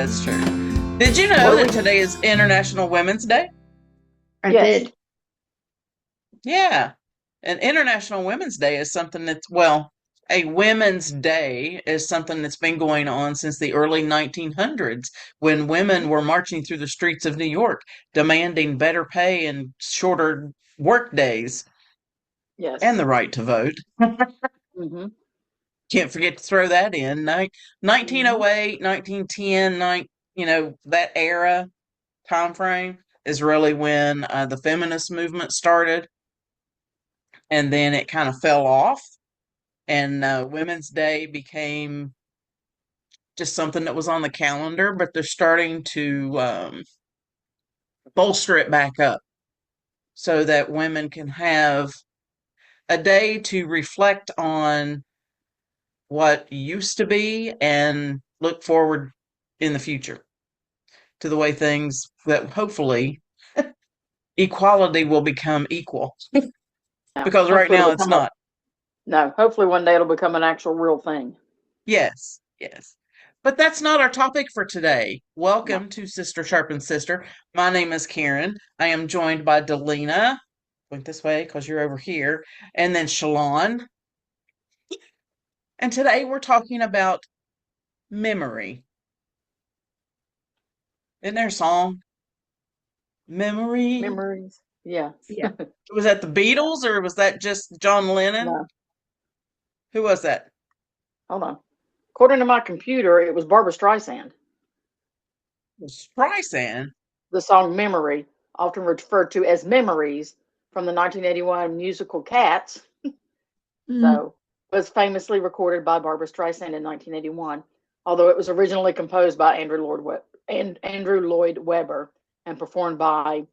That's true. Did you know What do that we? today is International Women's Day? I Yes. did. Yeah. And International Women's Day is something that's, well, a Women's Day is something that's been going on since the early 1900s when women were marching through the streets of New York demanding better pay and shorter work days and Yes. the right to vote. Mm-hmm. Can't forget to throw that in. Mm-hmm. 1908, 1910, that era time frame is really when the feminist movement started, and then it kind of fell off, and Women's Day became just something that was on the calendar, but they're starting to bolster it back up so that women can have a day to reflect on what used to be and look forward in the future to the way things that hopefully equality will become equal Yeah. because right Hopefully now it'll it's become a not. no. Hopefully one day it'll become an actual real thing. Yes, yes. But that's not our topic for today. No. Welcome to Sister Sharpens Sister. My name is Karen. I am joined by Delina. Point this way because you're over here. And then Shalon. And today we're talking about memory. Isn't there a song? Memory. Memories. Yeah. Yeah. Was that the Beatles or was that just John Lennon? No. Who was that? Hold on. According to my computer, it was Barbara Streisand. It was Streisand. The song "Memory," often referred to as "Memories," from the 1981 musical Cats, Mm. so was famously recorded by Barbara Streisand in 1981. Although it was originally composed by Andrew Lloyd Webber and performed by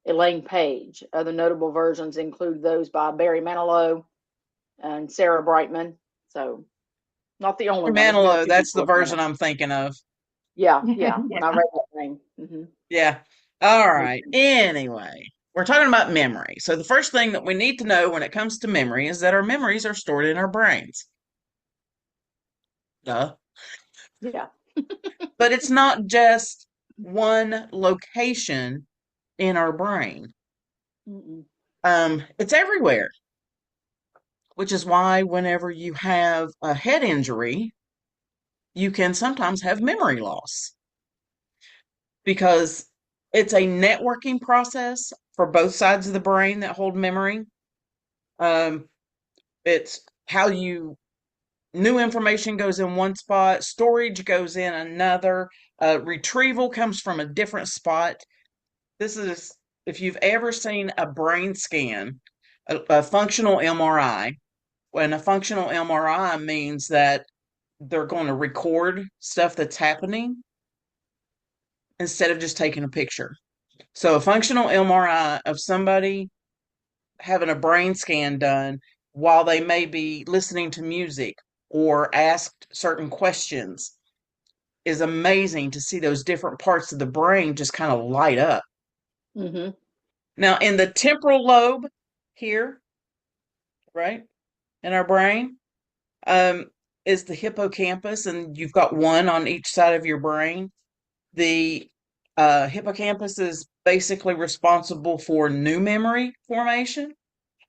Elaine Page. Other notable versions include those by Barry Manilow and Sarah Brightman. So not the only one. There's been a Manilow, few that's people the have done version it. I'm thinking of. Yeah, yeah. When I Yeah. read that name. Yeah. All right. Anyway, we're talking about memory. So the first thing that we need to know when it comes to memory is that our memories are stored in our brains. Duh. Yeah. But it's not just one location in our brain. Mm-mm. It's everywhere, which is why whenever you have a head injury, you can sometimes have memory loss because it's a networking process for both sides of the brain that hold memory. Um, it's how you new information goes in one spot, storage goes in another, retrieval comes from a different spot. This is, if you've ever seen a brain scan, a functional MRI, when a functional MRI means that they're going to record stuff that's happening instead of just taking a picture. So, a functional MRI of somebody having a brain scan done while they may be listening to music or asked certain questions is amazing to see those different parts of the brain just kind of light up. Mm-hmm. Now, in the temporal lobe here, right, in our brain, um, is the hippocampus, and you've got one on each side of your brain. The hippocampus is basically responsible for new memory formation,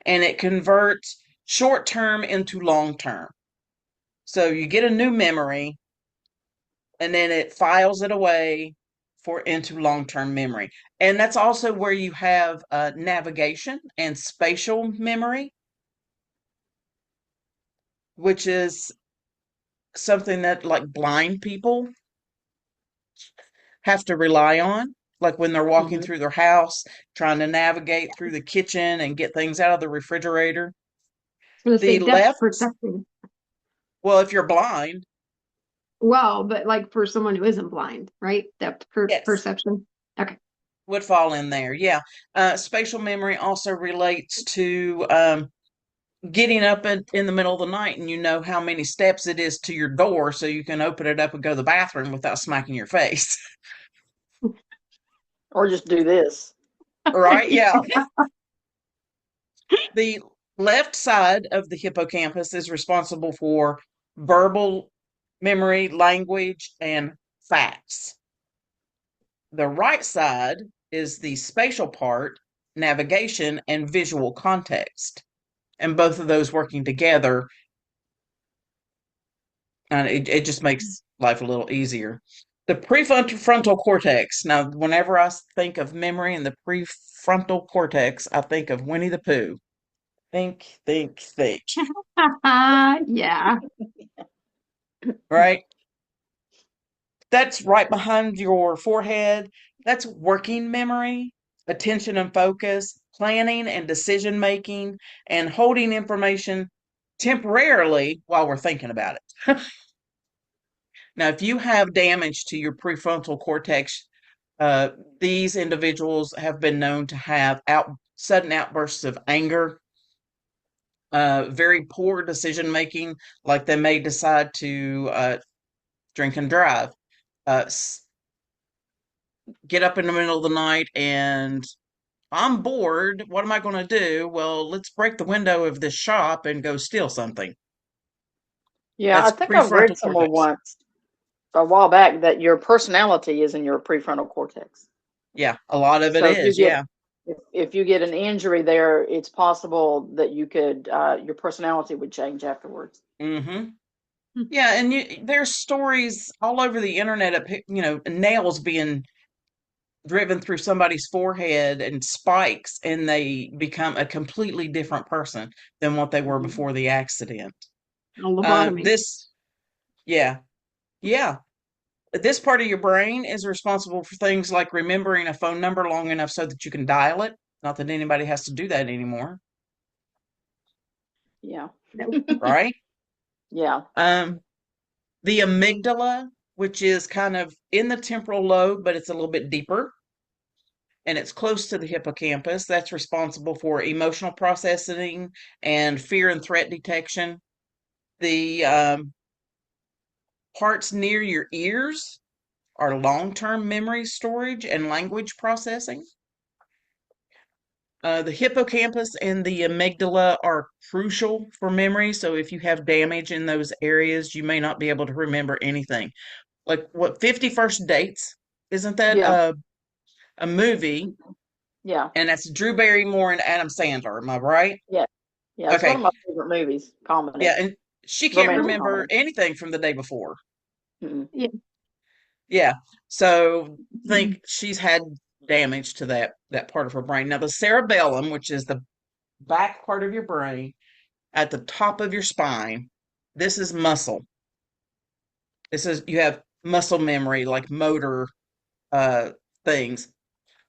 and it converts short term into long term. So you get a new memory, and then it files it away for into long-term memory. And that's also where you have navigation and spatial memory, which is something that like blind people have to rely on, like when they're walking Mm-hmm. through their house, trying to navigate through the kitchen and get things out of the refrigerator. I was gonna The say depth left, perception. well, if you're blind, Well, but like for someone who isn't blind, right? Depth yes, perception. Okay. would fall in there. Yeah. Spatial memory also relates to getting up in the middle of the night and you know how many steps it is to your door so you can open it up and go to the bathroom without smacking your face. Or just do this. Right? Yeah. Yeah. The left side of the hippocampus is responsible for verbal memory, language, and facts. The right side is the spatial part, navigation, and visual context. And both of those working together, and it just makes life a little easier. The prefrontal cortex. Now, whenever I think of memory and the prefrontal cortex, I think of Winnie the Pooh. Think, think, think. Yeah. Right? That's right behind your forehead. That's working memory, attention and focus, planning and decision making, and holding information temporarily while we're thinking about it. Now, if you have damage to your prefrontal cortex, uh, these individuals have been known to have sudden outbursts of anger, very poor decision making, like they may decide to drink and drive, uh, get up in the middle of the night and I'm bored. What am I going to do? Well, let's break the window of this shop and go steal something. Yeah, I That's think I've read prefrontal somewhere cortex. once a while back that your personality is in your prefrontal cortex. Yeah, a lot of it So if you is. get Yeah. if you get an injury there, it's possible that you could your personality would change afterwards. Mm-hmm. Yeah, and there's stories all over the internet of nails being driven through somebody's forehead and spikes, and they become a completely different person than what they were Mhm. before the accident. A lobotomy. Yeah, yeah. This part of your brain is responsible for things like remembering a phone number long enough so that you can dial it. Not that anybody has to do that anymore, Yeah. right? Yeah. The amygdala, which is kind of in the temporal lobe, but it's a little bit deeper, and it's close to the hippocampus. That's responsible for emotional processing and fear and threat detection. The parts near your ears are long-term memory storage and language processing. The hippocampus and the amygdala are crucial for memory. So if you have damage in those areas, you may not be able to remember anything. Like what, 50 First Dates? Isn't that Yeah. a movie? Yeah. And that's Drew Barrymore and Adam Sandler. Am I right? Yeah. Yeah. It's one of Okay. my favorite movies, comedy, Yeah, and she can't romantic remember comedy. anything from the day before. Mm-mm. Yeah. Yeah. So Mhm. think she's had damage to that part of her brain. Now the cerebellum, which is the back part of your brain at the top of your spine, this is muscle. This is you have muscle memory, like motor uh things.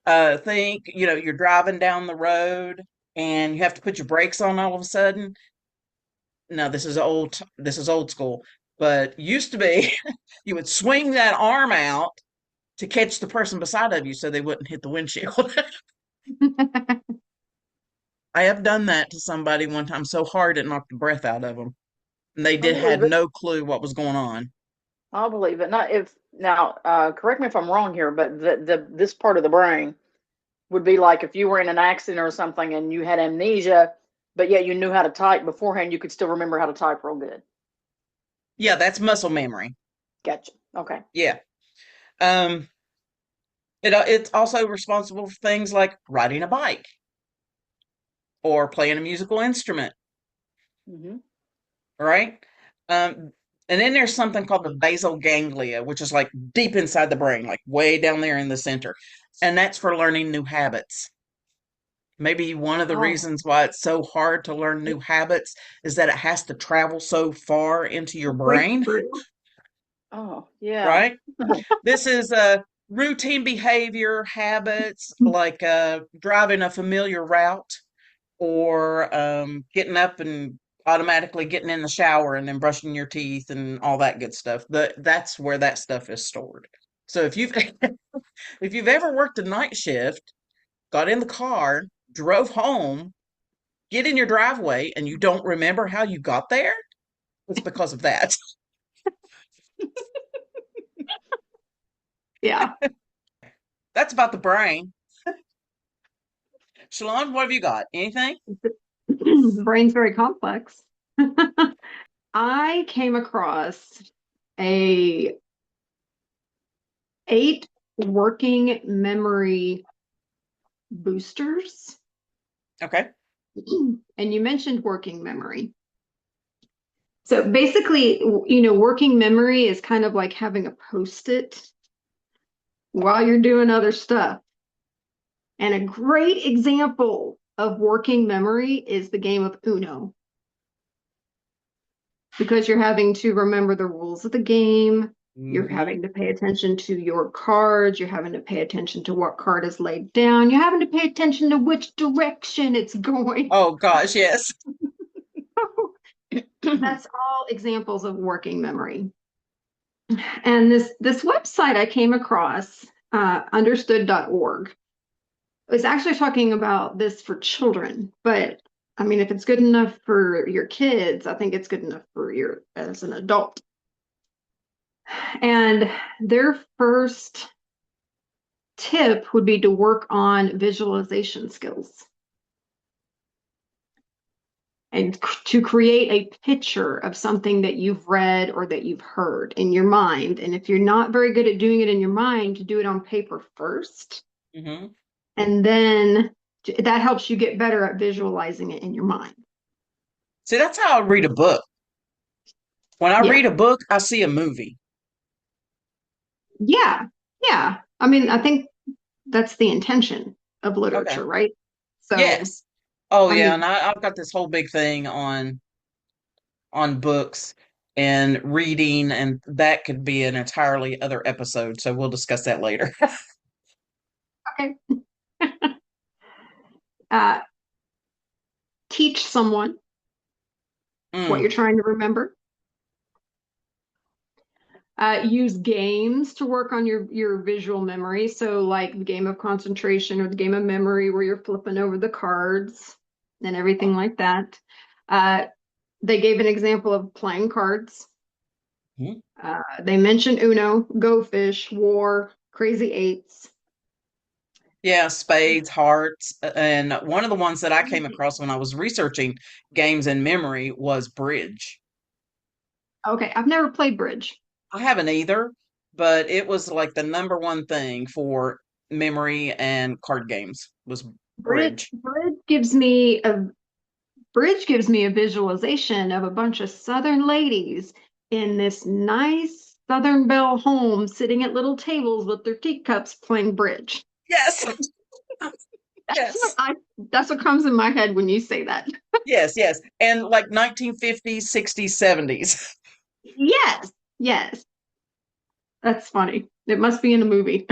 Think, you're driving down the road and you have to put your brakes on all of a sudden. Now this is old school, but used to be you would swing that arm out to catch the person beside of you so they wouldn't hit the windshield. I have done that to somebody one time so hard it knocked the breath out of them. And they I had believe it. no clue what was going on. I believe it. Not if now. Correct me if I'm wrong here, but the this part of the brain would be like if you were in an accident or something and you had amnesia, but yet you knew how to type beforehand, you could still remember how to type real good. Yeah, that's muscle memory. Gotcha. Okay. Yeah. Um, it's also responsible for things like riding a bike or playing a musical instrument, Hmm. right? Um, and then there's something called the basal ganglia, which is like deep inside the brain, like way down there in the center. And that's for learning new habits. Maybe one of the Oh. reasons why it's so hard to learn new habits is that it has to travel so far into your Break brain, through. Oh. Yeah. right? This is routine behavior habits like driving a familiar route or getting up and automatically getting in the shower and then brushing your teeth and all that good stuff. That's where that stuff is stored. So if you've if you've ever worked a night shift, got in the car, drove home, get in your driveway, and you don't remember how you got there, it's because of that. Yeah. That's about the brain. Shalon, what have you got? Anything? The brain's very complex. I came across a working memory boosters. Okay. And you mentioned working memory. So basically, working memory is kind of like having a post-it while you're doing other stuff. And a great example of working memory is the game of Uno. Because you're having to remember the rules of the game, you're Mhm. having to pay attention to your cards, you're having to pay attention to what card is laid down, you're having to pay attention to which direction it's going. Oh gosh, yes. That's all examples of working memory. And this website I came across, understood.org, was actually talking about this for children. But I mean, if it's good enough for your kids, I think it's good enough for you as an adult. And their first tip would be to work on visualization skills and to create a picture of something that you've read or that you've heard in your mind. And if you're not very good at doing it in your mind, to do it on paper first. Hmm. And then that helps you get better at visualizing it in your mind. See, that's how I read a book. When I Yeah. read a book, I see a movie. Yeah. Yeah. I mean, I think that's the intention of literature, Okay. right? So, Yes. Oh I yeah, mean, and I've got this whole big thing on books and reading, and that could be an entirely other episode. So we'll discuss that later. okay. uh, teach someone what you're Mm, trying to remember. Use games to work on your visual memory. So like the game of concentration or the game of memory where you're flipping over the cards and everything like that. Uh, they gave an example of playing cards. mhm. They mentioned Uno, Go Fish, War, Crazy Eights. Yeah, spades, hearts, and one of the ones that I came across when I was researching games in memory was bridge. Okay, I've never played bridge. I haven't either, but it was like the number one thing for memory and card games was Bridge, bridge. bridge gives me a visualization of a bunch of Southern ladies in this nice Southern Belle home sitting at little tables with their teacups playing bridge. Yes. That's what Yes. that's what comes in my head when you say that. Yes, yes. And like 1950s, 60s, 70s. Yes, yes. That's funny. It must be in a movie.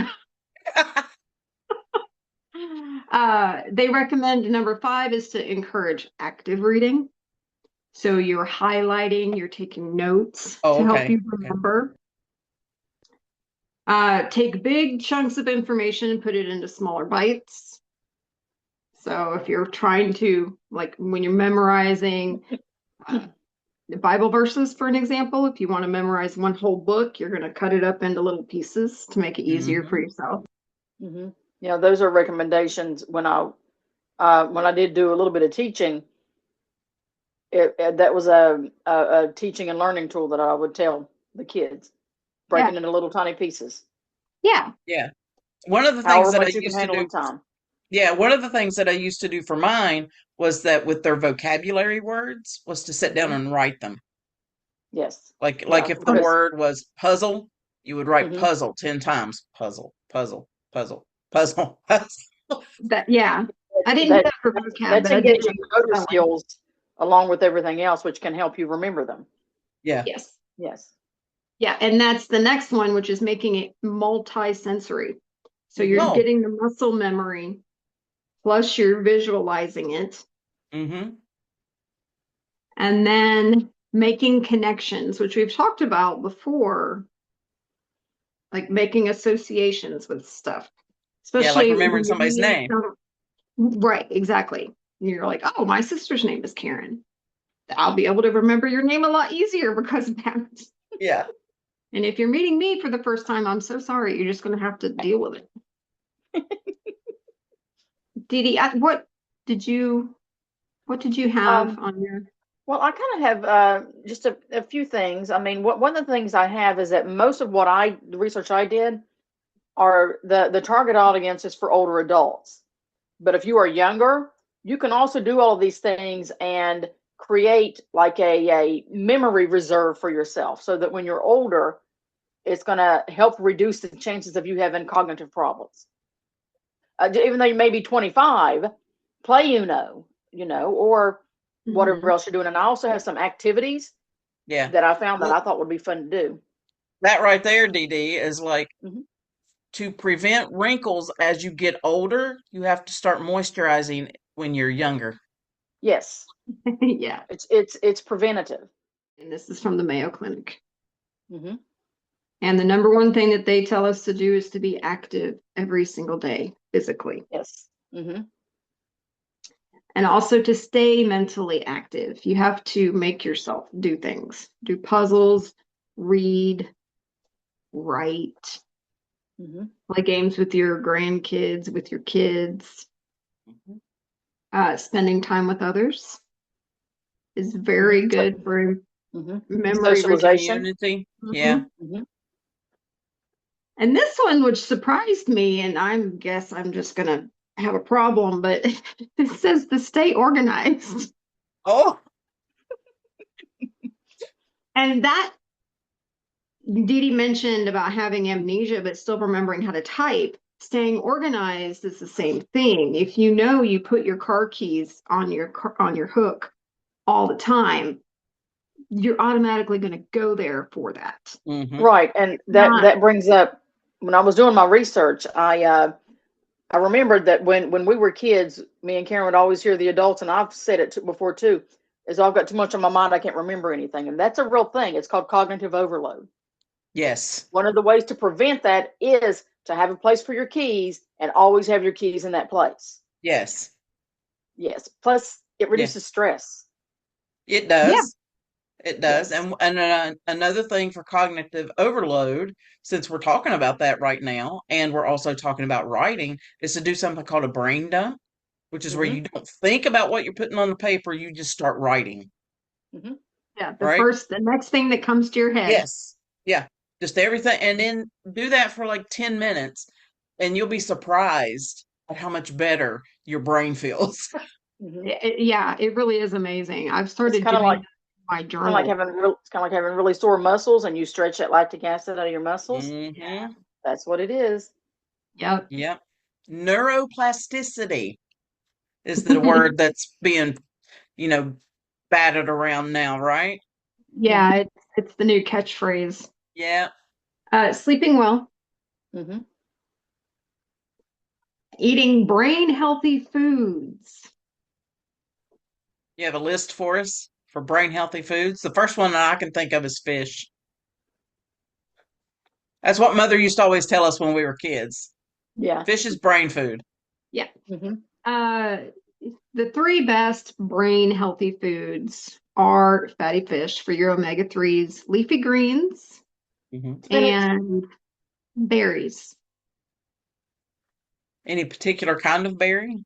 They recommend number 5 is to encourage active reading. So you're highlighting, you're taking notes Oh, to help okay. you Okay. remember. Take big chunks of information and put it into smaller bites. So if you're trying to, like when you're memorizing the Bible verses, for an example, if you want to memorize one whole book, you're going to cut it up into little pieces to make it easier for Hmm. yourself. Mm-hmm. Yeah, those are recommendations when I did do a little bit of teaching. That was a teaching and learning tool that I would tell the kids, break Yeah. it into little tiny pieces, Yeah. Yeah. One of the things however that I much you can used to handle do, in time. yeah, one of the things that I used to do for mine was that with their vocabulary words was to sit down Hmm. and write them. Yes. Like Yeah, if the because word was puzzle, you would write hmm puzzle 10 times. Puzzle, puzzle, puzzle, puzzle, puzzle. Yeah. I didn't do that that for vocab, that's but I did engaging that your for motor spelling. skills along with everything else, which can help you remember them. Yeah. Yes. Yes. Yeah, and that's the next one, which is making it multi-sensory. So you're Oh. getting the muscle memory, plus you're visualizing it, Mm-hmm. and then making connections, which we've talked about before, like making associations with stuff, Yeah, like especially remembering when you're somebody's meeting name. right, exactly. You're like, oh, my sister's name is Karen. I'll be able to remember your name a lot easier because of that. Yeah. And if you're meeting me for the first time, I'm so sorry. You're just going to have to deal with it. Dee Dee, did you what did you have Um, on your well, I kind of have just a few things. I mean, one of the things I have is that most of the research I did are the target audience is for older adults. But if you are younger, you can also do all of these things and create like a memory reserve for yourself so that when you're older, it's going to help reduce the chances of you having cognitive problems. Even though you may be 25, play or whatever else you're doing. And I also have some activities Yeah. that I found that I thought would be fun to do. That right there, DD, is like Mhm. to prevent wrinkles as you get older, you have to start moisturizing when you're younger. Yes, Yeah. it's preventative. And this is from the Mayo Clinic. Hmm. And the number one thing that they tell us to do is to be active every single day physically. Yes. Hmm. And also to stay mentally active. You have to make yourself do things, do puzzles, read, write, Hmm. play games with your grandkids, with your kids. Spending time with others is very good for Hmm. memory Socialization. Community. retention. Yeah. Hmm. And this one, which surprised me, and I guess I'm just gonna have a problem, but it says to stay organized. Oh, And that Dee Dee mentioned about having amnesia, but still remembering how to type. Staying organized is the same thing. If you know you put your car keys on your hook all the time, you're automatically going to go there for that. mhm. Right, and that brings up when I was doing my research, I remembered that when we were kids, me and Karen would always hear the adults, and I've said it before too, is I've got too much on my mind, I can't remember anything, and that's a real thing. It's called cognitive overload. Yes. One of the ways to prevent that is to have a place for your keys and always have your keys in that place. Yes. Yes. Plus, it Yeah. reduces stress. It does. Yeah. It does. Yes. And another thing for cognitive overload, since we're talking about that right now, and we're also talking about writing, is to do something called a brain dump, which is where Hmm. you don't think about what you're putting on the paper, you just start writing, Hmm. Yeah, right? the next thing that comes to your head. Yes. Yeah. Just everything. And then do that for like 10 minutes, and you'll be surprised at how much better your brain feels. Hmm. Yeah, it really is amazing. I've It's started kind of doing like my kind of journal. like having really sore muscles, and you stretch that lactic acid out of your muscles. Mm-hmm. That's what it is. Yep. Yep. Neuroplasticity is the word that's being, you know, batted around now, right? Yeah, it's the new catchphrase. Yeah. Sleeping well, Hmm. eating brain healthy foods. You have a list for us for brain healthy foods? The first one that I can think of is fish. That's what mother used to always tell us when we were kids. Yeah. Fish is brain food. Yeah. Hmm. The three best brain healthy foods are fatty fish for your omega-3s, leafy greens, Mm-hmm. and berries. Any particular kind of berry?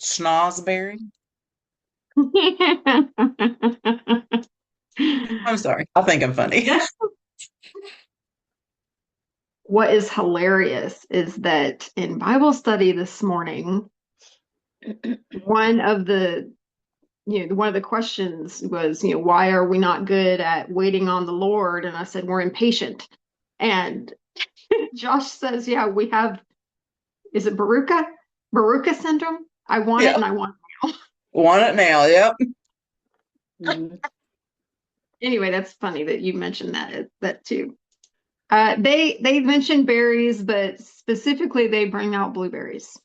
Schnozberry? I'm sorry. I think I'm funny. What is hilarious is that in Bible study this morning, one of the questions was, why are we not good at waiting on the Lord? And I said, we're impatient. And Josh says, yeah, we have, is it Baruka? Baruka syndrome? I want it Yeah. and I want it now. Want it now. Yep. Hmm. Anyway, that's funny that you mentioned that too. They mentioned berries, but specifically they bring out blueberries.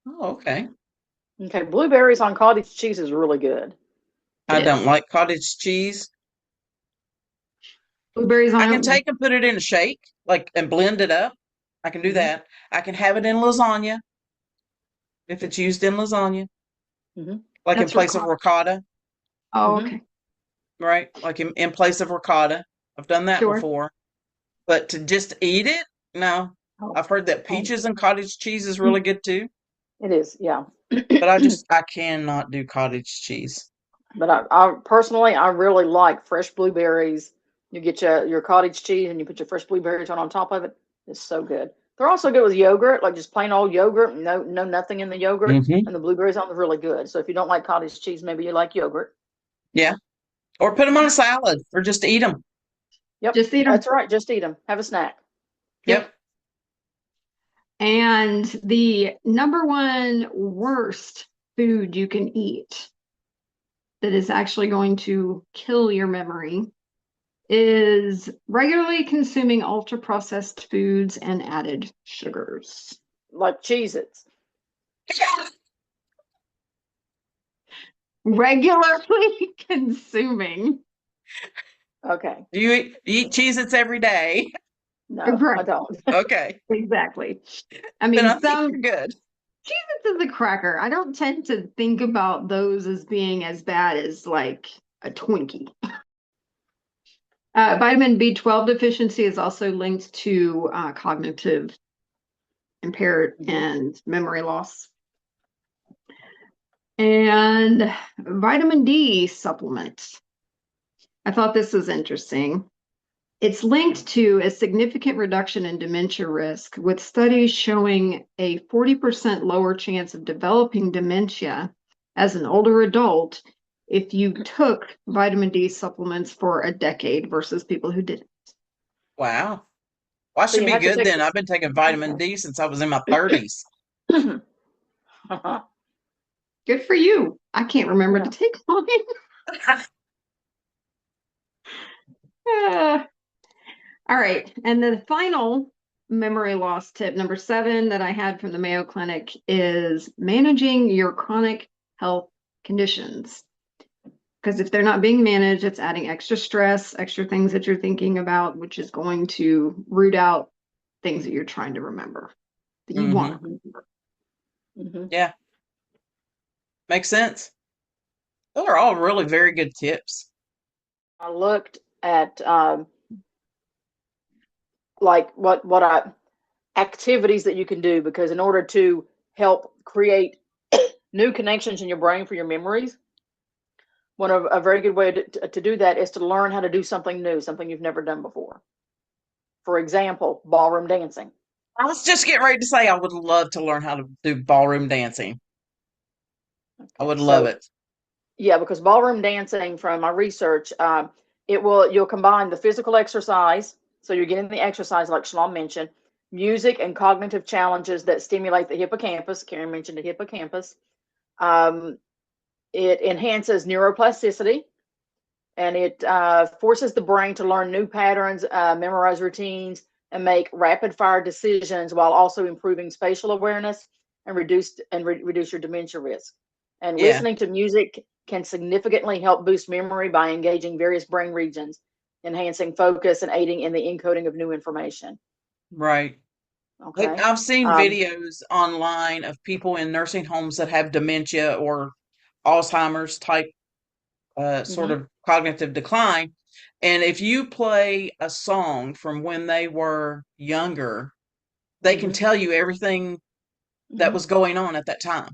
Oh, okay. Okay, blueberries on cottage cheese is really good. I It don't is. like cottage cheese. Blueberries I can on take and put it in a shake, like, and blend it up. I can do Mhm. that. I can have it in lasagna if it's used in lasagna, Hmm. like in That's place of ricotta, Oh, Mhm. okay. right? Like in place of ricotta. I've done that Sure. before. But to just eat it, no. Oh, I've heard that oh, peaches and cottage cheese is really good too, it is, yeah. but I cannot do cottage cheese. But I personally, I really like fresh blueberries. You get your cottage cheese and you put your fresh blueberries on top of it. It's so good. They're also good with yogurt, like just plain old yogurt, nothing in the yogurt, Hmm. and the blueberries on them really good. So if you don't like cottage cheese, maybe you like yogurt. Yeah. Or put them on a salad or just eat them. Yep, Just eat them. that's right. Just eat them. Have a snack. Yep. And the number one worst food you can eat that is actually going to kill your memory is regularly consuming ultra processed foods and added sugars. Like Cheez-Its. Regularly consuming. Okay. Do you eat Cheez-Its every day? No, I Right. don't. Okay. Exactly. I Then mean, I think some you're good. Cheez-Its is a cracker. I don't tend to think about those as being as bad as like a Twinkie. Vitamin B12 deficiency is also linked to cognitive impaired and memory loss. And vitamin D supplements. I thought this was interesting. It's linked to a significant reduction in dementia risk, with studies showing a 40% lower chance of developing dementia as an older adult if you took vitamin D supplements for a decade versus people who didn't. Wow. Well, I So should you be have to good take then. I've been taking vitamin D since I was in my 30s. Good for you. I can't remember to take mine. All right. And the final memory loss tip, number 7, that I had from the Mayo Clinic is managing your chronic health conditions. Because if they're not being managed, it's adding extra stress, extra things that you're thinking about, which is going to root out things that you're trying to remember that you want to remember. Yeah. Makes sense. Those are all really very good tips. I looked at like what I activities that you can do, because in order to help create new connections in your brain for your memories, one of a very good way to do that is to learn how to do something new, something you've never done before. For example, ballroom dancing. I was just getting ready to say I would love to learn how to do ballroom dancing. I would love So it. yeah, because ballroom dancing, from my research, you'll combine the physical exercise, so you're getting the exercise like Shalom mentioned, music and cognitive challenges that stimulate the hippocampus. Karen mentioned the hippocampus. It enhances neuroplasticity, and it forces the brain to learn new patterns, memorize routines, and make rapid fire decisions, while also improving spatial awareness and reduce your dementia risk. And Yeah, listening to music can significantly help boost memory by engaging various brain regions, enhancing focus and aiding in the encoding of new information. right. Okay. I've seen Um, videos online of people in nursing homes that have dementia or Alzheimer's type sort mhm, of cognitive decline. And if you play a song from when they were younger, they can mhm, tell you everything that mhm. was going on at that time.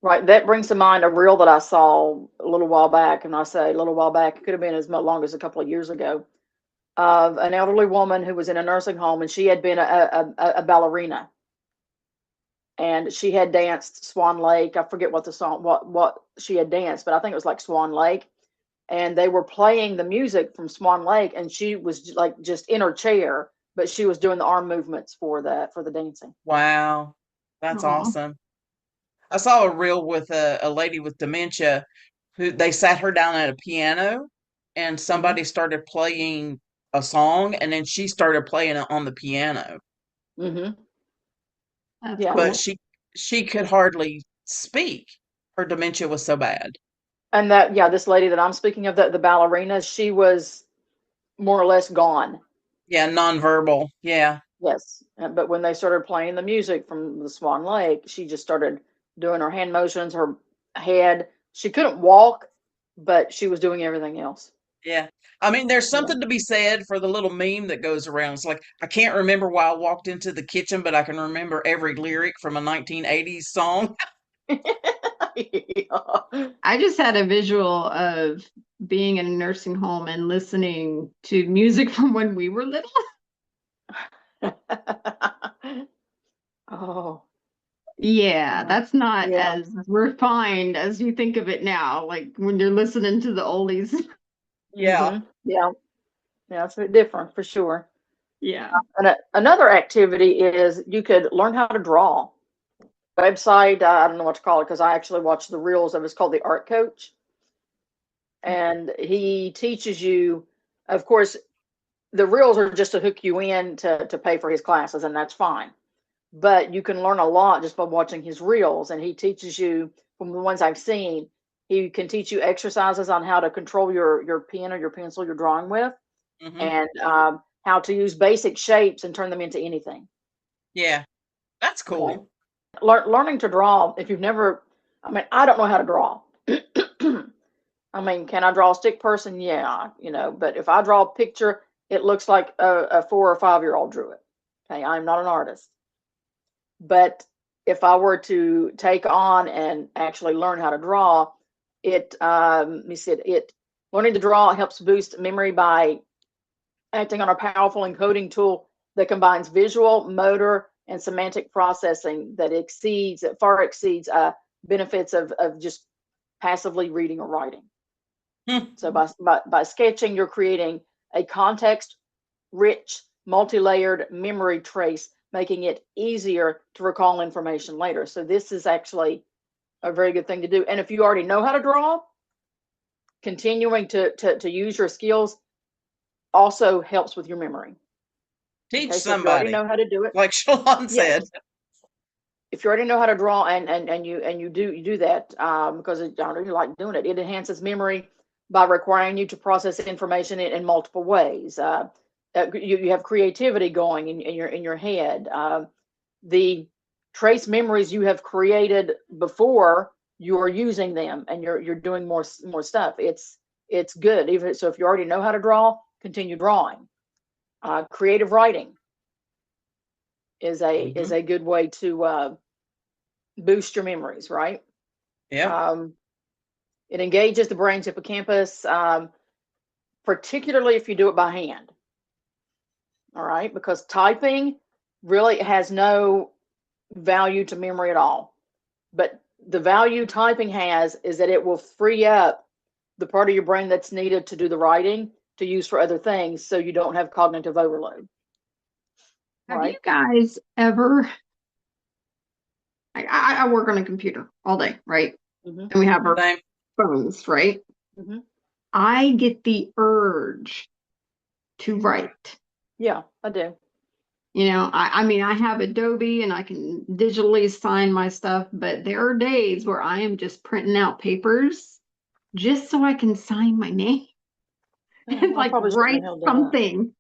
Right. That brings to mind a reel that I saw a little while back. And I say a little while back, it could have been as long as a couple of years ago, of an elderly woman who was in a nursing home, and she had been a ballerina, and she had danced Swan Lake. I forget what the song, what she had danced, but I think it was like Swan Lake. And they were playing the music from Swan Lake, and she was like just in her chair, but she was doing the arm movements for the dancing. Wow, that's Aw. awesome. I saw a reel with a lady with dementia who they sat her down at a piano and Hmm. somebody started playing a song and then she started playing it on the piano. Hmm. That's Yeah. But cool. she could hardly speak. Her dementia was so bad. And that, yeah, this lady that I'm speaking of, the ballerina, she was more or less gone. Yeah, nonverbal. Yeah. Yes. But when they started playing the music from the Swan Lake, she just started doing her hand motions, her head. She couldn't walk, but she was doing everything else. Yeah. I mean, there's Yeah. something to be said for the little meme that goes around. It's like, I can't remember why I walked into the kitchen, but I can remember every lyric from a 1980s song. Yeah. I just had a visual of being in a nursing home and listening to music from when we were little. Oh, Yeah, that's not yeah, as refined as you think of it now, like when you're listening to the oldies. Yeah. yeah, yeah. It's a bit different for sure. Yeah. And another activity is you could learn how to draw. Website, I don't know what to call it because I actually watched the reels of it. It's called the Art Coach, and he teaches you. Of course, the reels are just to hook you in to pay for his classes, and that's fine. But you can learn a lot just by watching his reels, and he teaches you from the ones I've seen. He can teach you exercises on how to control your pen or your pencil you're drawing with, Hmm. and how to use basic shapes and turn them into anything. Yeah. That's Okay. cool. Learning to draw, if you've never, I mean, I don't know how to draw. I mean, can I draw a stick person? Yeah, but if I draw a picture, it looks like a 4 or 5 year old drew it. Okay, I'm not an artist. But if I were to take on and actually learn how to draw, let me see, learning to draw helps boost memory by acting on a powerful encoding tool that combines visual, motor, and semantic processing that far exceeds benefits of just passively reading or writing. Hmm. So by sketching, you're creating a context-rich, multi-layered memory trace, making it easier to recall information later. So this is actually a very good thing to do. And if you already know how to draw, continuing to use your skills also helps with your memory. Teach Okay, so if you already somebody, know how to do it, like Shalon yes. said. If you already know how to draw and you do that because you like doing it, it enhances memory by requiring you to process information in multiple ways. You have creativity going in your head. The trace memories you have created before, you're using them and you're doing more stuff. It's good. Even so, if you already know how to draw, continue drawing. Creative writing is Hmm. a good way to boost your memories, right? Yep. Um, it engages the brain's hippocampus, particularly if you do it by hand. All right, because typing really has no value to memory at all. But the value typing has is that it will free up the part of your brain that's needed to do the writing to use for other things so you don't have cognitive overload. Have you Right? guys ever, I work on a computer all day, right? Mm-hmm. And we have our Same. phones, right? Mm-hmm. I get the urge to write. Yeah, I do. I mean, I have Adobe and I can digitally sign my stuff, but there are days where I am just printing out papers just so I can sign my name and I like probably shouldn't write have held that up. something.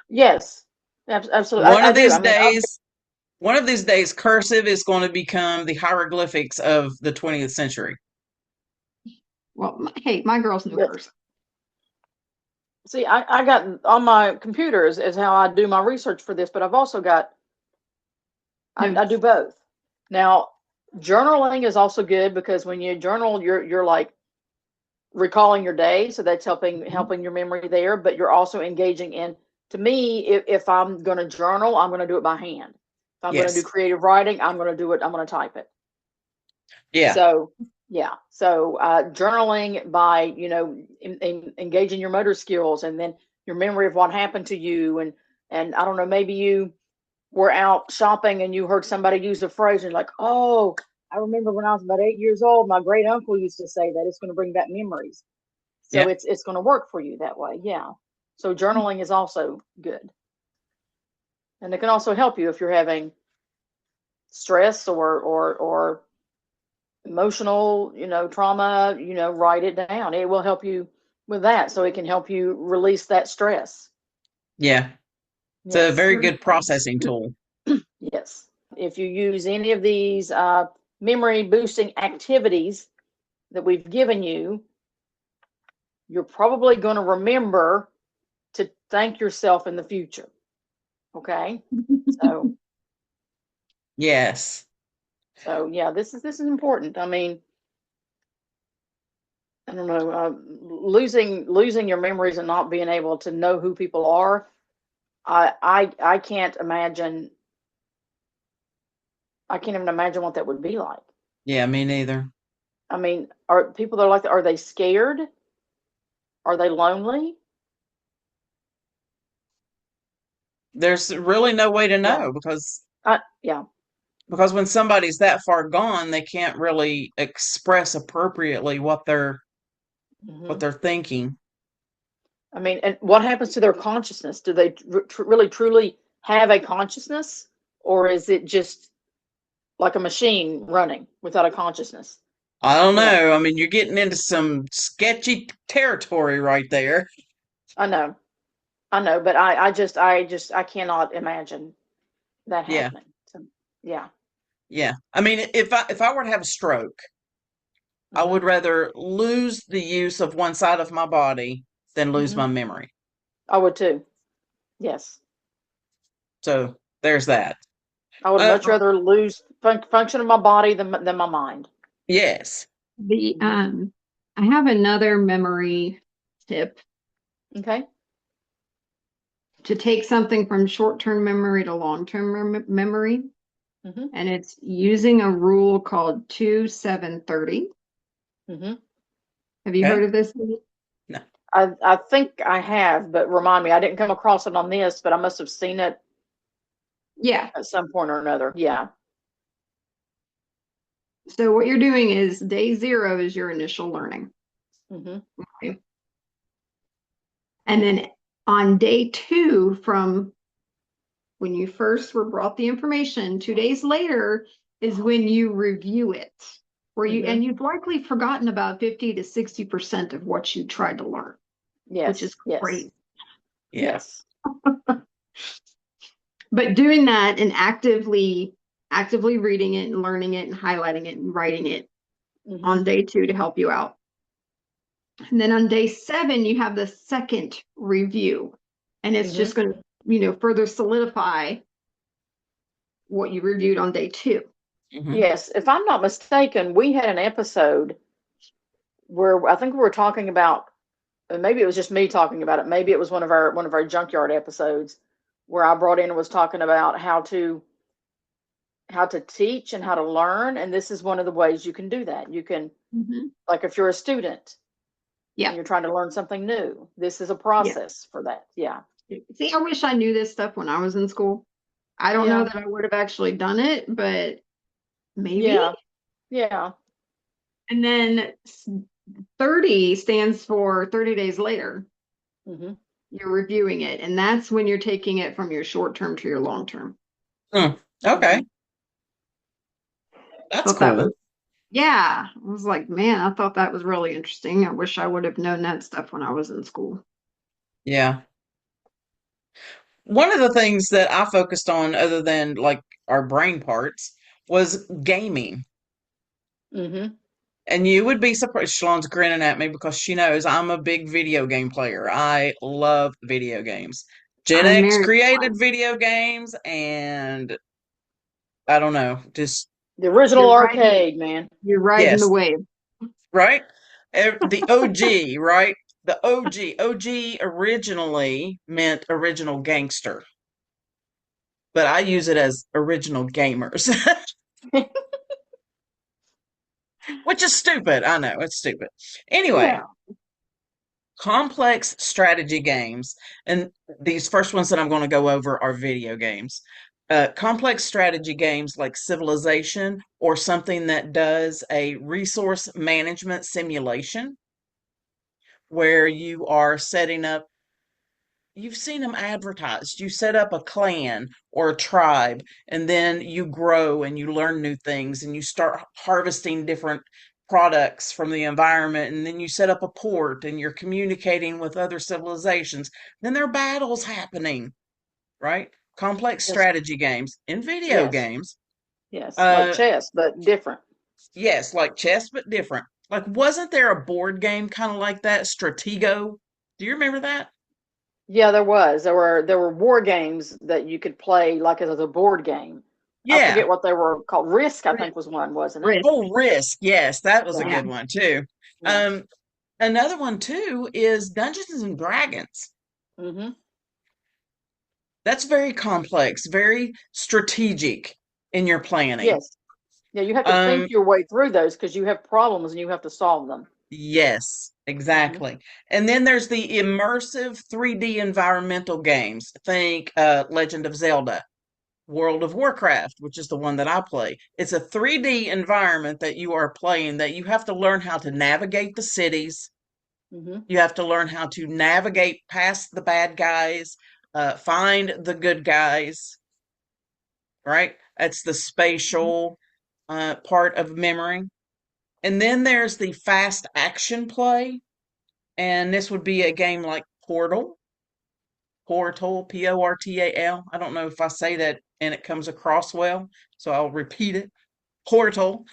Yes, absolutely. One I of do. these I mean, days, one of these days, cursive is going to become the hieroglyphics of the 20th century. Well, hey, my girls know yes. cursive. See, I got on my computers is how I do my research for this, but I've also got I do Notes. both. Now, journaling is also good because when you journal, you're like recalling your day, so that's helping your memory there. But you're also engaging in. To me, if I'm going to journal, I'm going to do it by hand. If I'm going to do Yes. creative writing, I'm going to do it. I'm going to type it. Yeah. So yeah, so journaling by engaging your motor skills and then your memory of what happened to you and I don't know, maybe you were out shopping and you heard somebody use a phrase and you're like, oh, I remember when I was about 8 years old, my great uncle used to say that. It's going to bring back memories. So Yeah. it's going to work for you that way. Yeah. So journaling is also good. And it can also help you if you're having stress or emotional, trauma, write it down. It will help you with that. So it can help you release that stress. Yeah. It's a Yes. very good processing tool. Yes. If you use any of these memory boosting activities that we've given you, you're probably going to remember to thank yourself in the future. Okay. So, Yes. yeah, this is important. I mean, I don't know, losing your memories and not being able to know who people are. I can't imagine. I can't even imagine what that would be like. Yeah, me neither. I mean, are people that are like that, are they scared? Are they lonely? There's really no way to Yeah. know because Yeah. when somebody's that far gone, they can't really express appropriately what they're Hmm. thinking. I mean, and what happens to their consciousness? Do they really truly have a consciousness, or is it just like a machine running without a consciousness? I don't You know, know. I mean, you're getting into some sketchy territory right there. I know, but I cannot imagine that Yeah, happening. So, yeah. yeah. I mean, if I were to have a stroke, I Hmm. would rather lose the use of one side of my body than lose Hmm. my memory. I would too. Yes, So there's that. I would Uh, much rather lose function of my body than my mind. yes. The Hmm. I have another memory tip Okay. to take something from short-term memory to long-term memory, Hmm. and it's using a rule called 2-7-30. Hmm. Have you Okay. heard of this? No. I think I have, but remind me. I didn't come across it on this, but I must have seen it Yeah. at some point or another. Yeah. So what you're doing is day 0 is your initial learning. Hmm. Okay? And then on day 2, from when you first were brought the information, 2 days later is when you review it. Hmm. You've likely forgotten about 50 to 60% of what you tried to learn, which Yes. is Yes. great. Yeah. Yes. But doing that and actively reading it and learning it and highlighting it and writing it Hmm. on day 2 to help you out. And then on day 7, you have the second review. And it's Hmm. just going to, further solidify what you reviewed on day 2. Hmm. Yes. If I'm not mistaken, we had an episode where I think we were talking about, and maybe it was just me talking about it. Maybe it was one of our junkyard episodes where I brought in and was talking about how to teach and how to learn. And this is one of the ways you can do that. You can, Mm-hmm. like, if you're a student and Yeah. you're trying to learn something new, this is a Yeah. process for that. Yeah. See, I wish I knew this stuff when I was in school. I don't know Yeah. that I would have actually done it, but maybe. Yeah. Yeah. And then 30 stands for 30 days later. Hmm. You're reviewing it, and that's when you're taking it from your short term to your long term. Okay. Hmm. That's Thought that cool. was, yeah, I was like, man, I thought that was really interesting. I wish I would have known that stuff when I was in school. Yeah. One of the things that I focused on, other than like our brain parts, was gaming. Hmm. And you would be surprised. Shalon's grinning at me because she knows I'm a big video game player. I love video games. Gen I'm X married to created one. video games, and I don't know, just The original You're riding, arcade, man. you're riding the yes, wave. right? The OG, right? The OG. OG originally meant original gangster, but I use it as original gamers, which is stupid. I know, it's stupid. Anyway, Yeah. complex strategy games, and these first ones that I'm going to go over are video games. Complex strategy games like Civilization, or something that does a resource management simulation where you are setting up, you've seen them advertised. You set up a clan or a tribe, and then you grow and you learn new things and you start harvesting different products from the environment. And then you set up a port and you're communicating with other civilizations. Then there are battles happening, right? Complex Yes. strategy games in video Yes. games. Yes. Like Uh, chess, but different. yes, like chess, but different. Like, wasn't there a board game kind of like that, Stratego? Do you remember that? Yeah, there was. There were war games that you could play like as a board game. I Yeah. forget what they were called. Risk, I think, was one, wasn't it? Risk. Oh, Risk. Yes, that was a Yeah. Yeah. good one too. Yeah. Um, Another one too is Dungeons and Dragons. Hmm. That's very complex, very strategic in your planning. Yes. Yeah, you have to Um, think your way through those because you have problems and you have to solve them. yes, Hmm. exactly. And then there's the immersive 3D environmental games. Think Legend of Zelda, World of Warcraft, which is the one that I play. It's a 3D environment that you are playing that you have to learn how to navigate the cities. Hmm. You have to learn how to navigate past the bad guys, find the good guys, right? That's the Hmm. spatial part of memory. And then there's the fast action play, and this would be a game like Portal, Portal, I don't know if I say that and it comes across well, so I'll repeat it. Portal,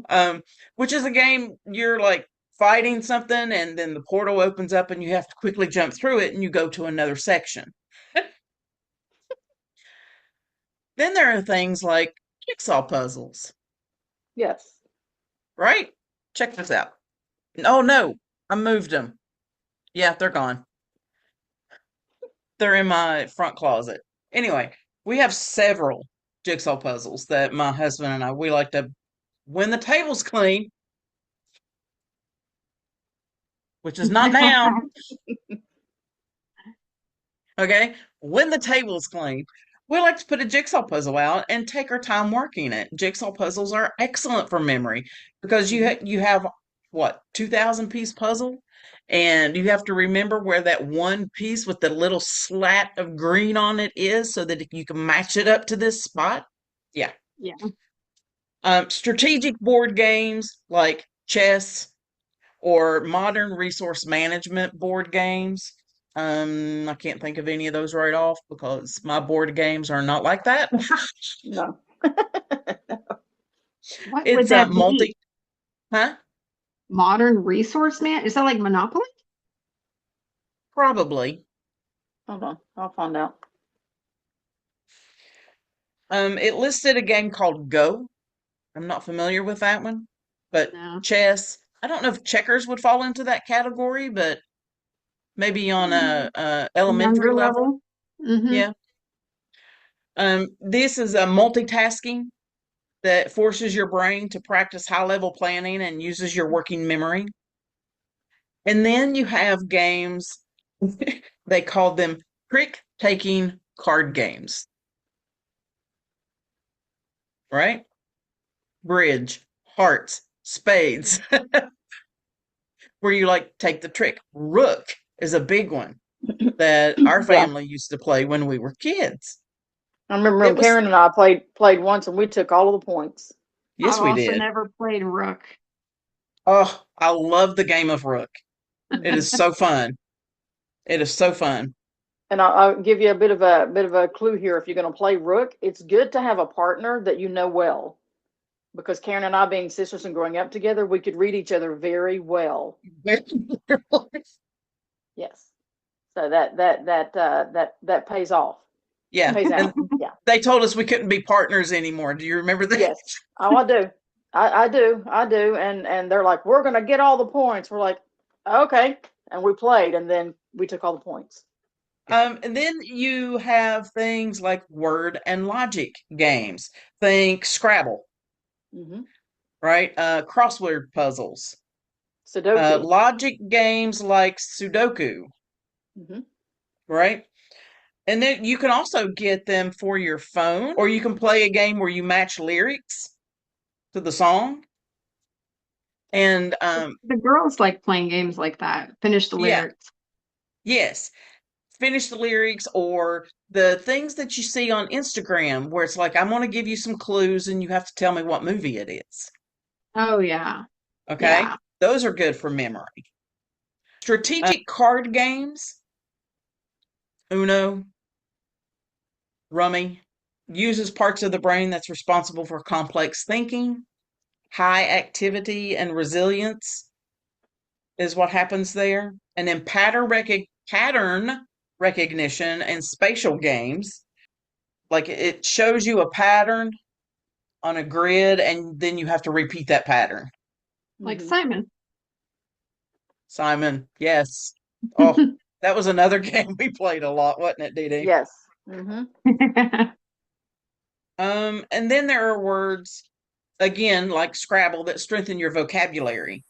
um, which is a game you're like fighting something, and then the portal opens up, and you have to quickly jump through it, and you go to another section. Then there are things like jigsaw puzzles, Yes. right? Check this out. Oh no, I moved them. Yeah, they're gone. They're in my front closet. Anyway, we have several jigsaw puzzles that my husband and we like to, when the table's clean, which is not now, okay? When the table's clean, we like to put a jigsaw puzzle out and take our time working it. Jigsaw puzzles are excellent for memory because Hmm. you have what, 2,000 piece puzzle, and you have to remember where that one piece with the little slat of green on it is so that you can match it up to this spot. Yeah. Yeah. Strategic board games like chess or modern resource management board games. I can't think of any of those right off because my board games are not like that. No. What would It's a that be? multi, huh? Modern resource man? Is that like Monopoly? Probably. Hold on. I'll find out. It listed a game called Go. I'm not familiar with that one, but No. chess. I don't know if checkers would fall into that category, but maybe on a elementary Younger level. level? Mm-hmm. Yeah. This is a multitasking that forces your brain to practice high level planning and uses your working memory. And then you have games, they called them trick taking card games, right? Bridge, hearts, spades, where you like take the trick. Rook is a big one that our Yeah. family used to play when we were kids. I remember It when was, Karen and I played once and we took all of the points. I've yes, we also did. never played Rook. Oh, I love the game of Rook. It Hmm. is so fun. It is so fun. And I'll give you a bit of a clue here. If you're going to play Rook, it's good to have a partner that you know well, because Karen and I, being sisters and growing up together, we could read each other very well. Yes. So that pays off. Yeah, Pays and out. Yeah. they told us we couldn't be partners anymore. Do you remember that? Yes. Oh, I do. I do. I do. And they're like, we're gonna get all the points. We're like, okay. And we played, and then we took all the points. And then you have things like word and logic games. Think Scrabble, Hmm. right? Crossword puzzles. Sudoku. Logic games like Sudoku, Hmm. right? And then you can also get them for your phone, or you can play a game where you match lyrics to the song. And The girls like playing games like that. Finish the yeah, lyrics. yes, finish the lyrics or the things that you see on Instagram where it's like, I'm going to give you some clues and you have to tell me what movie it is. Oh yeah. Okay. Yeah. Those are good for memory. Strategic card games, Uno, Rummy, uses parts of the brain that's responsible for complex thinking. High activity and resilience is what happens there. And then pattern recognition and spatial games, like it shows you a pattern on a grid and then you have to repeat that pattern. Like Hmm. Simon. Simon, yes. Oh, That was another game we played a lot, wasn't it, Dee Dee? Yes. Mm-hmm. And then there are words, again, like Scrabble, that strengthen your vocabulary.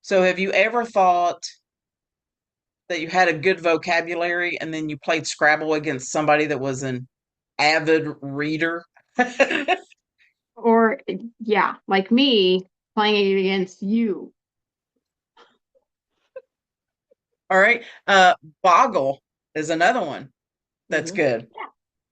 So have you ever thought that you had a good vocabulary and then you played Scrabble against somebody that was an avid reader? Or, yeah, like me playing it against you. All right. Boggle is another one that's Mhm. good.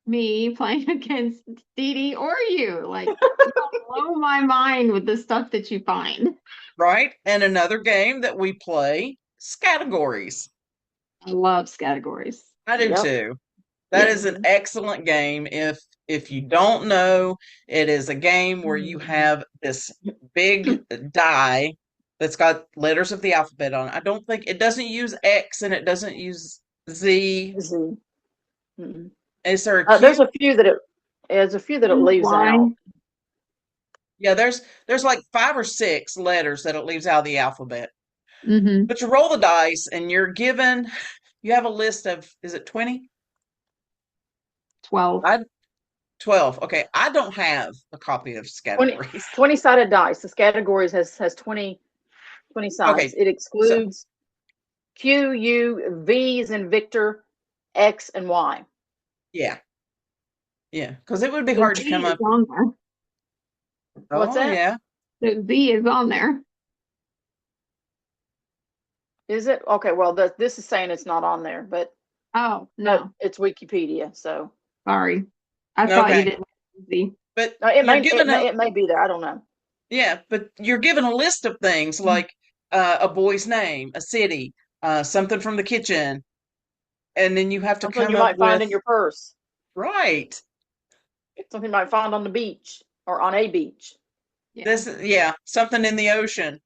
Me playing against Dee Dee or you. Like, you blow my mind with the stuff that you find. Right? And another game that we play, Scattergories. I love categories. I do Yep. too. That is an Mhm. excellent game. If you don't know, it is a game where you have this big die that's got letters of the alphabet on it. I don't think it doesn't use X and it doesn't use Z. Z. Mhm. Is there a There's Q? a few that it leaves Why? out. Yeah, there's like 5 or 6 letters that it leaves out of the alphabet. Mm-hmm. But you roll the dice and you have a list of, is it 20? 12. 12. Okay, I don't have a copy of 20, Scattergories. 20-sided dice. The categories has 20 sides. Okay, It so excludes Q, U, V's and Victor, X, and Y. yeah, yeah, because it would be The hard to Z come is up. on there. What's Oh that? yeah, The Z is on there. Is it? Okay, well, this is saying it's not on there, but Oh, no. it's Wikipedia, so Sorry. I thought you okay, didn't have Z. but it you're may given a it may be there. I don't know. yeah, but you're given a list of things like a boy's name, a city, something from the kitchen, and then you have to Something come you up might find with in your purse. right. Something you might find on the beach or on a beach. Yeah. Yeah, something in the ocean.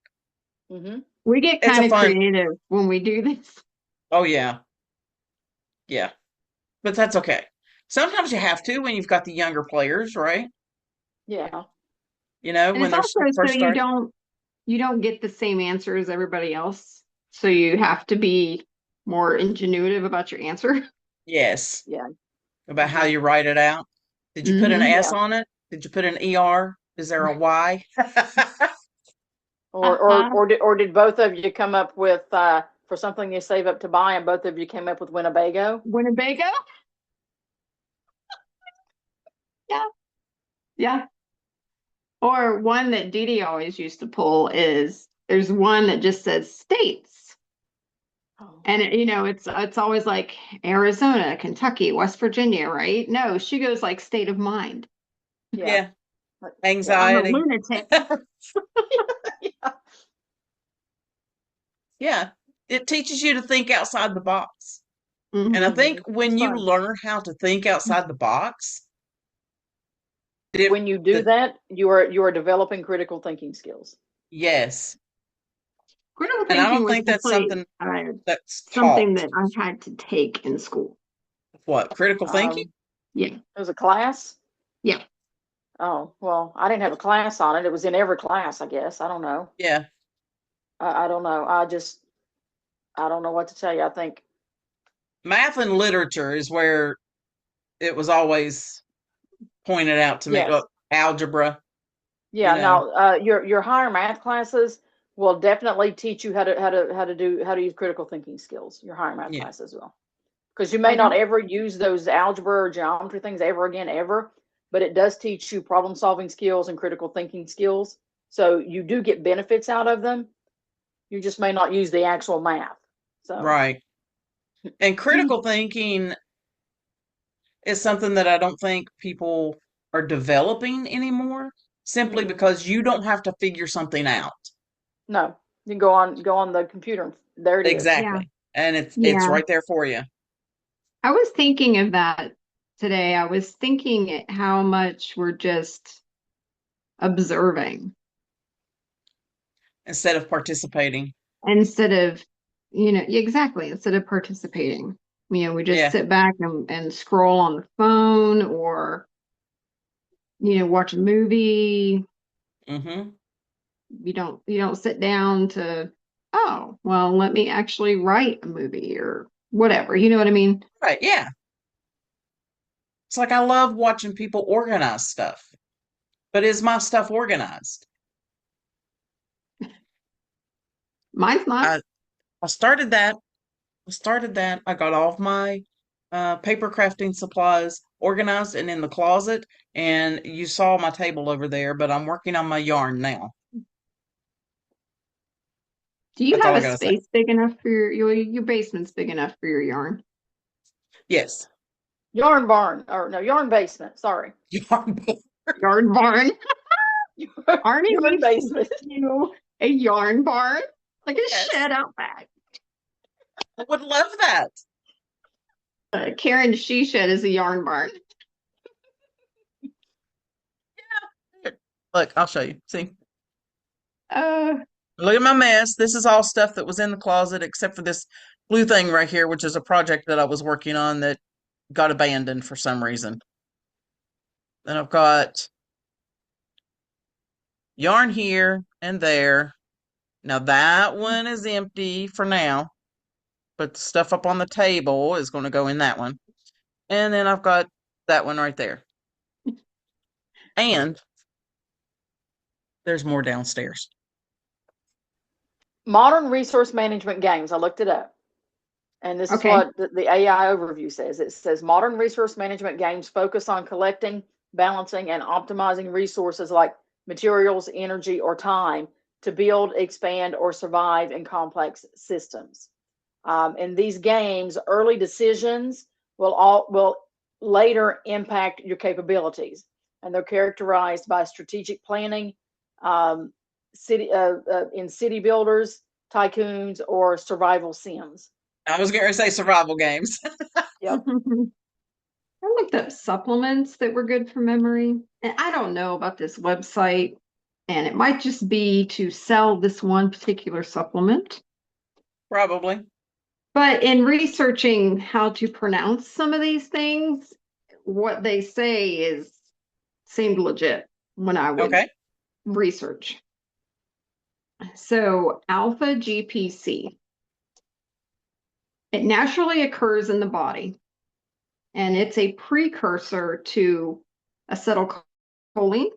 Mm-hmm. We get It's kind a of fun. creative when we do this. Oh yeah, yeah, but that's okay. Sometimes you have to when you've got the younger players, right? Yeah. You know, And when it's they're also so first starting. you don't get the same answer as everybody else. So you have to be more ingenuitive about your answer. Yes, Yeah. about how Mm-hmm. you write it out. Did you put an Mm-hmm. S Yeah. on it? Did you put an ER? Is there a Y? Or did both of you come up with for something you save up to buy, and both of you came up with Winnebago? Winnebago? Yeah. Yeah. Or one that Dee Dee always used to pull is there's one that just says states. Oh. And it's always like Arizona, Kentucky, West Virginia, right? No, she goes like state of mind. Yeah. Yeah, Yeah. I'm a anxiety. lunatic. Yeah. Yeah, it teaches you to think outside the box. And I Mhm. think when It's you fun. learn how to think outside the box, When you do that, you are developing critical thinking skills. yes. Critical And I thinking don't was think that's actually that's something taught. that I had to take in school. What, critical thinking? Yeah. It was a class. Yeah. Oh, well, I didn't have a class on it. It was in every class, I guess. I don't know. Yeah. I don't know. I don't know what to tell you. I think, Math and literature is where it was always pointed out to me. yes. Algebra, you Yeah. know. Now, your higher math classes will definitely teach you how to use critical thinking skills. Your higher math Yeah. classes will, because you may not ever use those algebra or geometry things ever again, ever, but it does teach you problem solving skills and critical thinking skills. So you do get benefits out of them. You just may not use the actual math. So, Right. And critical thinking is something that I don't think people are developing anymore simply mm-mm. because you don't have to figure something out. No, you can go on the computer. There it is. Yeah. Exactly. And it's Yeah. right there for you. I was thinking of that today. I was thinking how much we're just observing Instead of participating. instead of, exactly, instead of participating. We just Yeah. sit back and scroll on the phone or, watch a movie. Mm-hmm. You don't sit down to oh, well, let me actually write a movie or whatever. You know what I mean? Right, yeah. It's like I love watching people organize stuff. But is my stuff organized? Mine's not. I I started that. I started that. I got all of my paper crafting supplies organized and in the closet, and you saw my table over there, but I'm working on my yarn now. Do you That's have all I a gotta say. space big enough for your basement's big enough for your yarn? Yes. Yarn barn, or no, yarn basement. Sorry. Yarn. Yarn barn. Arnie Yarn needs to basement. get you a yarn barn, like a Yes. shed out back. I would love that. Karen's she shed is a yarn barn. Look, I'll show you. See? Uh, Look at my mess. This is all stuff that was in the closet except for this blue thing right here, which is a project that I was working on that got abandoned for some reason. Then I've got yarn here and there. Now that one is empty for now, but the stuff up on the table is going to go in that one. And then I've got that one right there. And there's more downstairs. Modern resource management games. I looked it up. And this is Okay. what the AI overview says. It says modern resource management games focus on collecting, balancing, and optimizing resources like materials, energy, or time to build, expand, or survive in complex systems. In these games, early decisions will later impact your capabilities, and they're characterized by strategic planning, in city builders, tycoons, or survival sims. I was going to say survival games. Yep. I looked up supplements that were good for memory, and I don't know about this website, and it might just be to sell this one particular supplement. Probably. But in researching how to pronounce some of these things, what they say is seemed legit when I would Okay. research. So alpha GPC, it naturally occurs in the body, and it's a precursor to acetylcholine,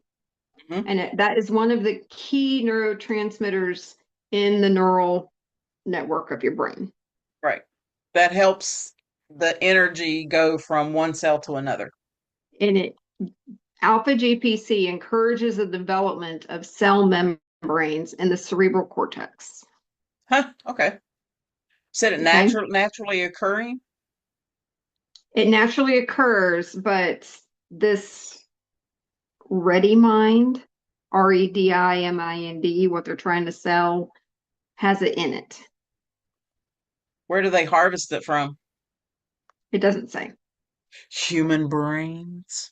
Mhm. and that is one of the key neurotransmitters in the neural network of your brain. Right. That helps the energy go from one cell to another. And alpha GPC encourages the development of cell membranes in the cerebral cortex. Huh. Okay. Said it Okay. naturally occurring. It naturally occurs, but this ReadyMind, ReDIMIND, what they're trying to sell, has it in it. Where do they harvest it from? It doesn't say. Human brains.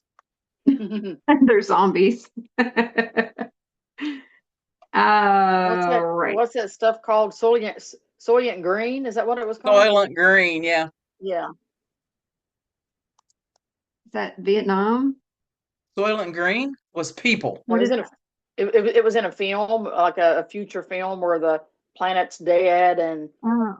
They're zombies. Right. What's that stuff called? Soylent Green? Is that what it was called? Soylent Green, yeah. Yeah. Is that Vietnam? Soylent Green was people. What is It was in it was in a film, like a future film where the planet's dead and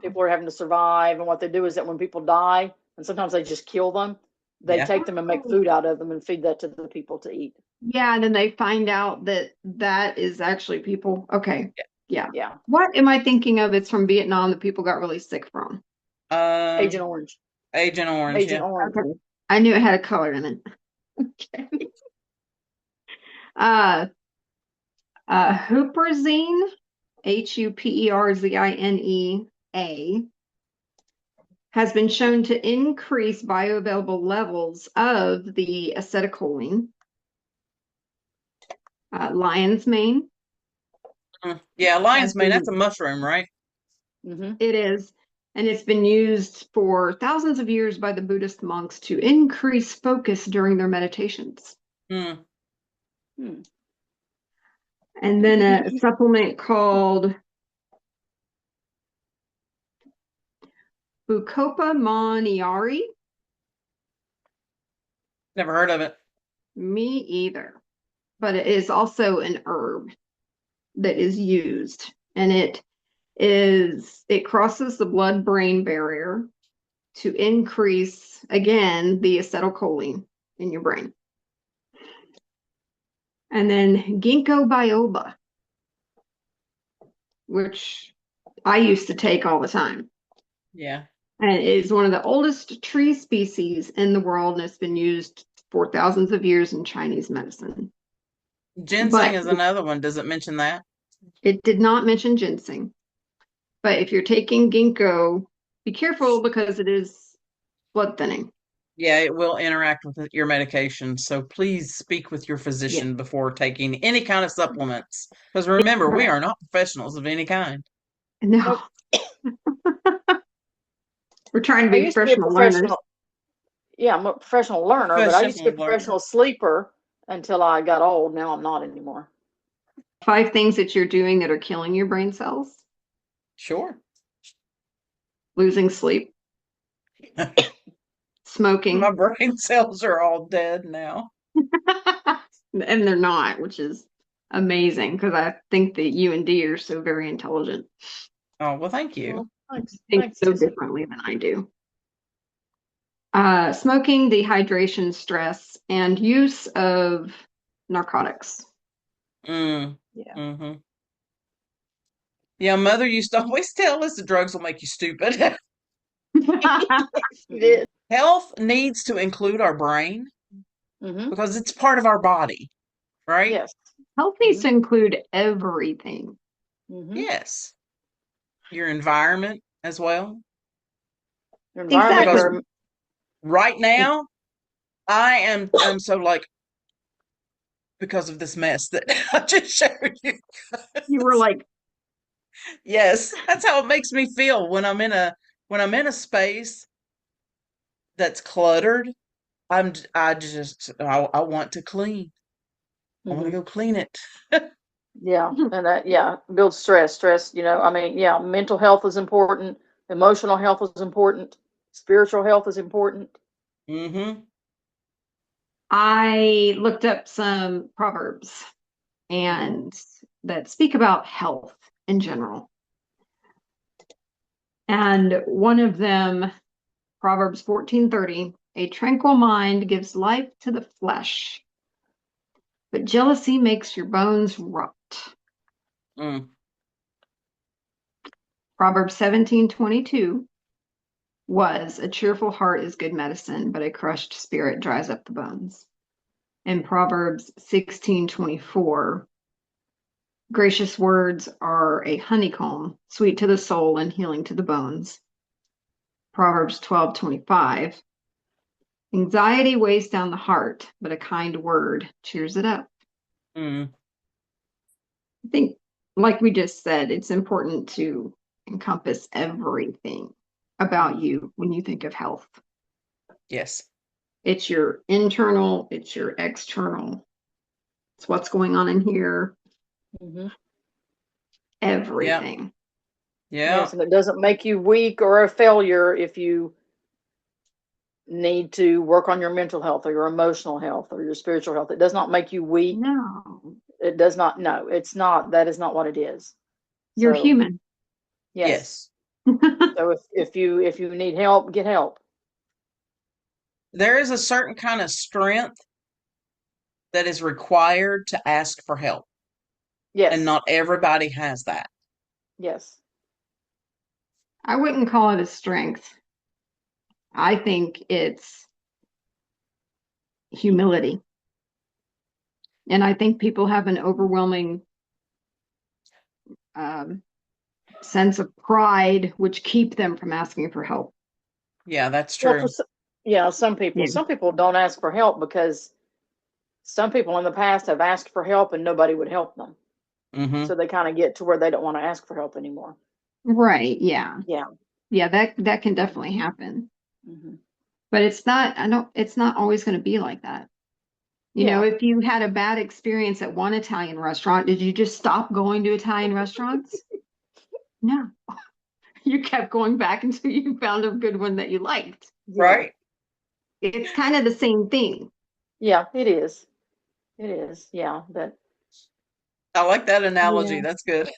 people are having to survive. And what they do is that when people die, and sometimes they just kill them, they Yeah. take them and make food out of them and feed that to the people to eat. Yeah, and then they find out that that is actually people. Okay. Yeah. Yeah. What am I thinking of? It's from Vietnam that people got really sick from. Agent Orange. Agent Orange, Agent yeah. Orange. Okay. I knew it had a color in it. Okay. Huperzine, HUPERZINEA, has been shown to increase bioavailable levels of the acetylcholine. Lion's mane. Yeah, lion's mane, been- that's a mushroom, right? Mm-hmm. It is. And it's been used for thousands of years by the Buddhist monks to increase focus during their meditations. Hmm. And then a supplement called Bucopa moniari. Never heard of it. Me either. But it is also an herb that is used. And it is it crosses the blood-brain barrier to increase, again, the acetylcholine in your brain. And then ginkgo biloba, which I used to take all the time. Yeah. And it is one of the oldest tree species in the world, and it's been used for thousands of years in Chinese medicine. Ginseng But is another one. Does it mention that? it did not mention ginseng. But if you're taking ginkgo, be careful because it is blood thinning. Yeah, it will interact with your medication. So please speak with your physician before taking any kind of supplements. Because remember, we are not professionals of any kind. No. We're trying to I be used to be a professional learners. professional. Yeah, I'm a professional learner, but I used to be a Professional learner. professional sleeper until I got old. Now I'm not anymore. 5 things that you're doing that are killing your brain cells: Sure. losing sleep, smoking, My brain cells are all dead now. and they're not, which is amazing because I think that you and D are so very intelligent. Oh, well, thank you. Well, thanks. Think Thanks, so Sissy. differently than I do. Smoking, dehydration, stress, and use of narcotics. Mm. Yeah. Mm-hmm. Yeah, Mother used to always tell us the drugs will make you stupid. She did. Health needs to include our brain Mm-hmm. because it's part of our body, right? Yes. Health needs to include everything. Mm-hmm. Yes. Your environment as well. Your environment, Exactly. your Right now, I'm so like, because of this mess that I just showed you. You were like, Yes, that's how it makes me feel when I'm in a space that's cluttered. I want to clean. I want to Mhm. go clean it. Yeah, and that builds stress. Stress, I mean, yeah, mental health is important, emotional health is important, spiritual health is important. Mm-hmm. I looked up some proverbs and that speak about health in general. And one of them, Proverbs 14:30, a tranquil mind gives life to the flesh, but jealousy makes your bones rot. Mm. Proverbs 17:22 was a cheerful heart is good medicine, but a crushed spirit dries up the bones. And Proverbs 16:24, gracious words are a honeycomb, sweet to the soul and healing to the bones. Proverbs 12:25, anxiety weighs down the heart, but a kind word cheers it up. Mm. I think, like we just said, it's important to encompass everything about you when you think of health. Yes. It's your internal, it's your external, it's what's going on in here, Mm-hmm. everything. Yeah. Yes, and it doesn't make you weak or a failure if you need to work on your mental health or your emotional health or your spiritual health. It does not make you weak. No, It does not. No, it's not. That is not what it is. you're So, human. yes. Yes. So if you need help, get help. There is a certain kind of strength that is required to ask for help, Yes. and not everybody has that. Yes. I wouldn't call it a strength. I think it's humility. And I think people have an overwhelming sense of pride, which keep them from asking for help. Yeah, that's Well, true. some people. Yeah. Some people don't ask for help because some people in the past have asked for help and nobody would help them. Mm-hmm. So they kind of get to where they don't want to ask for help anymore. Right. Yeah. Yeah. Yeah, that can definitely happen. Mm-hmm. But it's not always going to be like that. You know, if you had a bad experience at one Italian restaurant, did you just stop going to Italian restaurants? No. You kept going back until you found a good one that you liked. Yeah. Right? It's kind of the same thing. Yeah, it is. It is. Yeah. That. I like that analogy. Yeah. That's good.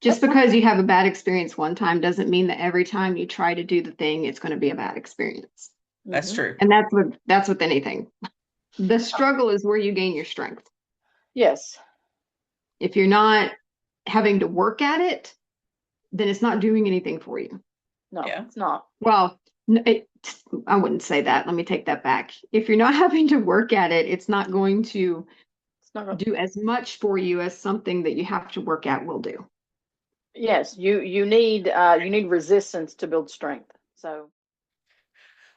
Just That's fine. because you have a bad experience one time doesn't mean that every time you try to do the thing, it's going to be a bad experience. That's Mhm. true. And that's with anything. The struggle is where you gain your strength. Yes. If you're not having to work at it, then it's not doing anything for you. No, Yeah. it's not. Well, I wouldn't say that. Let me take that back. If you're not having to work at it, it's not going to It's not gonna, do as much for you as something that you have to work at will do. yes, you need resistance to build strength. So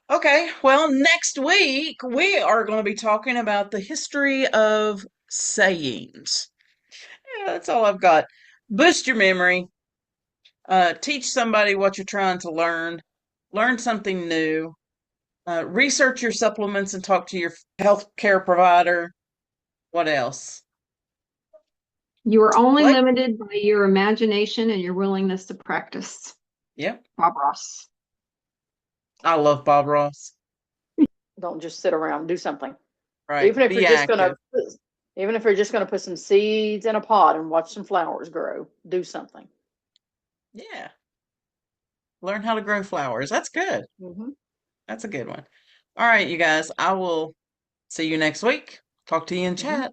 Okay, well, next week we are going to be talking about the history of sayings. Yeah, that's all I've got. Boost your memory. Teach somebody what you're trying to learn. Learn something new. Research your supplements and talk to your health care provider. What else? You are only What? limited by your imagination and your willingness to practice. Yep. Bob Ross. I love Bob Ross. don't just sit around, do something. Right. Even if Be you're just active. gonna put some seeds in a pot and watch some flowers grow, do something. Yeah. Learn how to grow flowers. That's good. Hmm. That's a good one. All right, you guys. I will see you next week. Talk to you in Hmm. chat.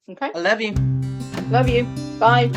Okay. I love you. Love you. Bye.